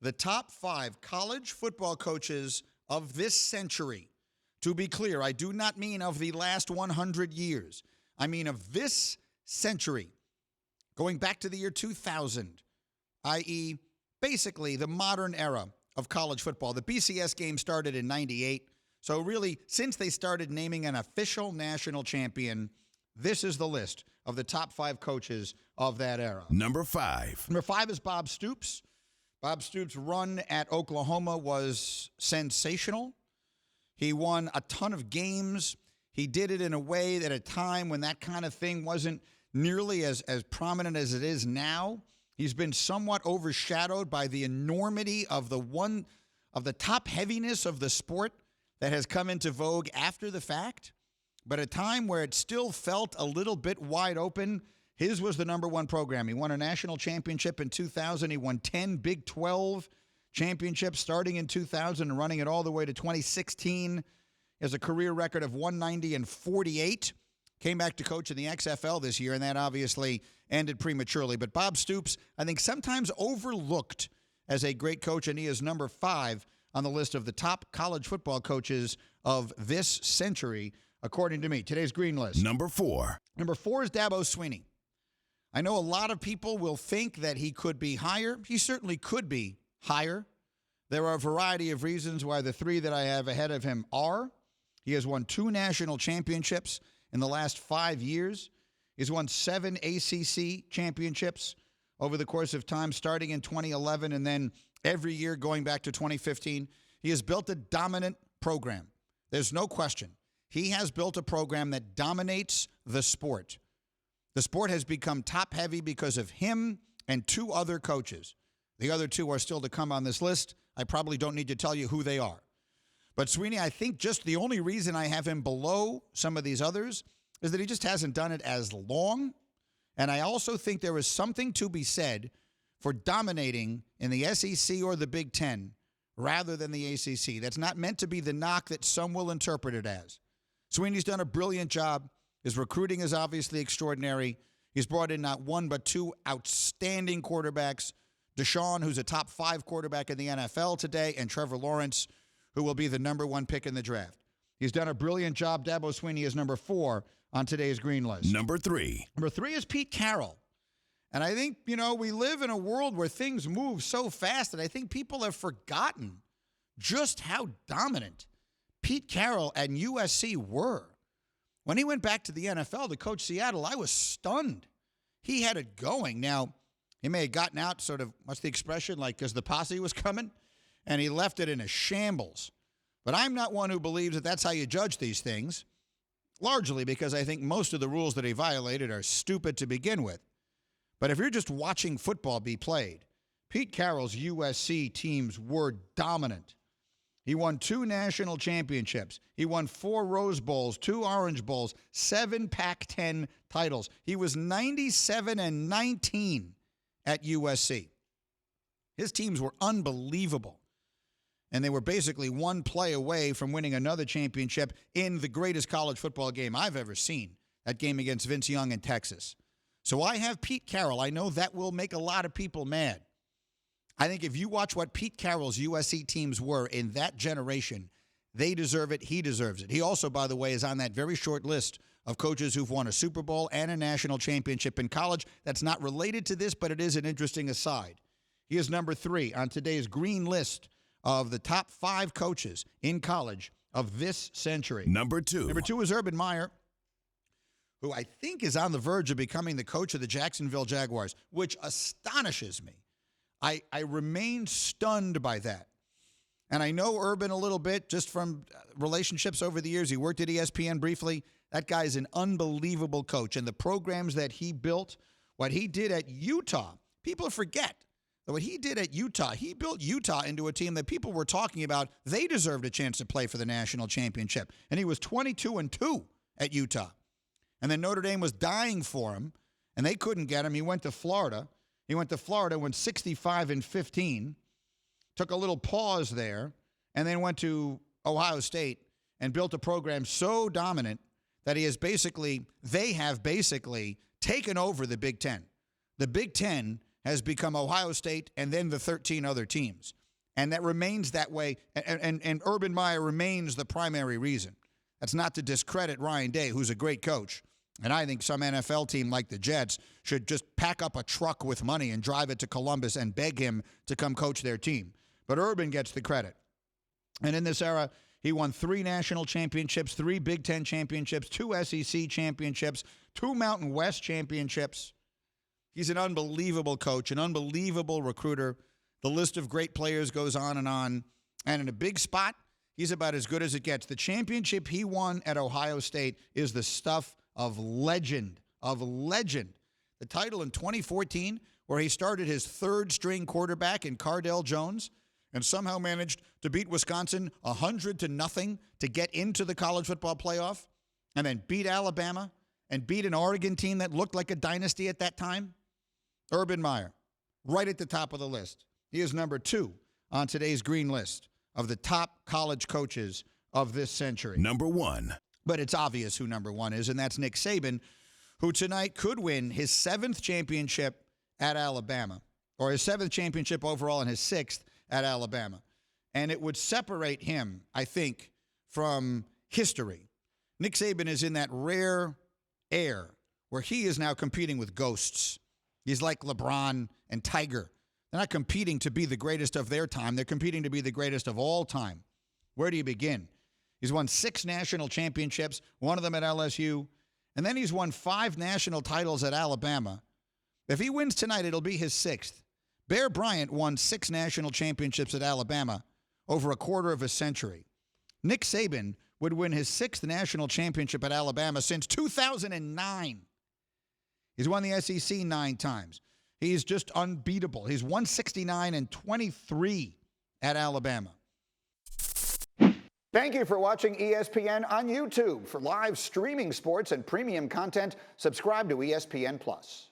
the top 5 college football coaches of this century. To be clear, I do not mean of the last 100 years. I mean of this century, going back to the year 2000, i.e., basically the modern era of college football. The BCS game started in 98. So really, since they started naming an official national champion, this is the list of the top 5 coaches of that era. Number 5. Number 5 is Bob Stoops. Bob Stoops' run at Oklahoma was sensational. He won a ton of games. He did it in a way that at a time when that kind of thing wasn't nearly as prominent as it is now. He's been somewhat overshadowed by the enormity of the top heaviness of the sport that has come into vogue after the fact. But at a time where it still felt a little bit wide open, his was the number 1 program. He won a national championship in 2000. He won 10 Big 12 championships starting in 2000 and running it all the way to 2016. He has a career record of 190-48. Came back to coach in the XFL this year, and that obviously ended prematurely. But Bob Stoops, I think, sometimes overlooked as a great coach, and he is number 5 on the list of the top college football coaches of this century, according to me. Today's Green List. Number 4. Number 4 is Dabo Swinney. I know a lot of people will think that he could be higher. He certainly could be higher. There are a variety of reasons why the 3 that I have ahead of him are. He has won 2 national championships in the last 5 years. He's won 7 ACC championships over the course of time, starting in 2011 and then every year going back to 2015. He has built a dominant program. There's no question. He has built a program that dominates the sport. The sport has become top-heavy because of him and 2 other coaches. The other 2 are still to come on this list. I probably don't need to tell you who they are. But Sweeney, I think just the only reason I have him below some of these others is that he just hasn't done it as long. And I also think there is something to be said for dominating in the SEC or the Big Ten rather than the ACC. That's not meant to be the knock that some will interpret it as. Sweeney's done a brilliant job. His recruiting is obviously extraordinary. He's brought in not 1 but 2 outstanding quarterbacks. Deshaun, who's a top 5 quarterback in the NFL today, and Trevor Lawrence, who will be the number 1 pick in the draft. He's done a brilliant job. Dabo Swinney is number 4 on today's Green List. Number 3. Number 3 is Pete Carroll. And I think, we live in a world where things move so fast that I think people have forgotten just how dominant Pete Carroll and USC were. When he went back to the NFL to coach Seattle, I was stunned. He had it going. Now, he may have gotten out sort of, what's the expression, like because the posse was coming, and he left it in a shambles. But I'm not one who believes that that's how you judge these things, largely because I think most of the rules that he violated are stupid to begin with. But if you're just watching football be played, Pete Carroll's USC teams were dominant. He won 2 national championships. He won 4 Rose Bowls, 2 Orange Bowls, 7 Pac-10 titles. He was 97-19 at USC. His teams were unbelievable. And they were basically 1 play away from winning another championship in the greatest college football game I've ever seen, that game against Vince Young in Texas. So I have Pete Carroll. I know that will make a lot of people mad. I think if you watch what Pete Carroll's USC teams were in that generation, they deserve it. He deserves it. He also, by the way, is on that very short list of coaches who've won a Super Bowl and a national championship in college. That's not related to this, but it is an interesting aside. He is number 3 on today's Green List of the top 5 coaches in college of this century. Number 2. Number 2 is Urban Meyer, who I think is on the verge of becoming the coach of the Jacksonville Jaguars, which astonishes me. I remain stunned by that. And I know Urban a little bit just from relationships over the years. He worked at ESPN briefly. That guy is an unbelievable coach. And the programs that he built, what he did at Utah, people forget that what he did at Utah, he built Utah into a team that people were talking about. They deserved a chance to play for the national championship. And he was 22-2 at Utah. And then Notre Dame was dying for him, and they couldn't get him. He went to Florida. He went to Florida, went 65-15, took a little pause there, and then went to Ohio State and built a program so dominant that they have basically taken over the Big Ten. The Big Ten has become Ohio State and then the 13 other teams. And that remains that way. And Urban Meyer remains the primary reason. That's not to discredit Ryan Day, who's a great coach. And I think some NFL team like the Jets should just pack up a truck with money and drive it to Columbus and beg him to come coach their team. But Urban gets the credit. And in this era, he won 3 national championships, 3 Big Ten championships, 2 SEC championships, 2 Mountain West championships. He's an unbelievable coach, an unbelievable recruiter. The list of great players goes on. And in a big spot, he's about as good as it gets. The championship he won at Ohio State is the stuff of legend, The title in 2014, where he started his third-string quarterback in Cardell Jones and somehow managed to beat Wisconsin 100-0 to get into the college football playoff, and then beat Alabama and beat an Oregon team that looked like a dynasty at that time. Urban Meyer, right at the top of the list. He is number 2 on today's green list of the top college coaches of this century. Number 1. But it's obvious who number 1 is, and that's Nick Saban, who tonight could win his 7th championship at Alabama, or his 7th championship overall and his 6th at Alabama. And it would separate him, I think, from history. Nick Saban is in that rare air where he is now competing with ghosts. He's like LeBron and Tiger. They're not competing to be the greatest of their time. They're competing to be the greatest of all time. Where do you begin? He's won 6 national championships, one of them at LSU, and then he's won 5 national titles at Alabama. If he wins tonight, it'll be his 6th. Bear Bryant won 6 national championships at Alabama over a quarter of a century. Nick Saban would win his 6th national championship at Alabama since 2009. He's won the SEC 9 times. He's just unbeatable. He's 169-23 at Alabama. Thank you for watching ESPN on YouTube. For live streaming sports and premium content, subscribe to ESPN+.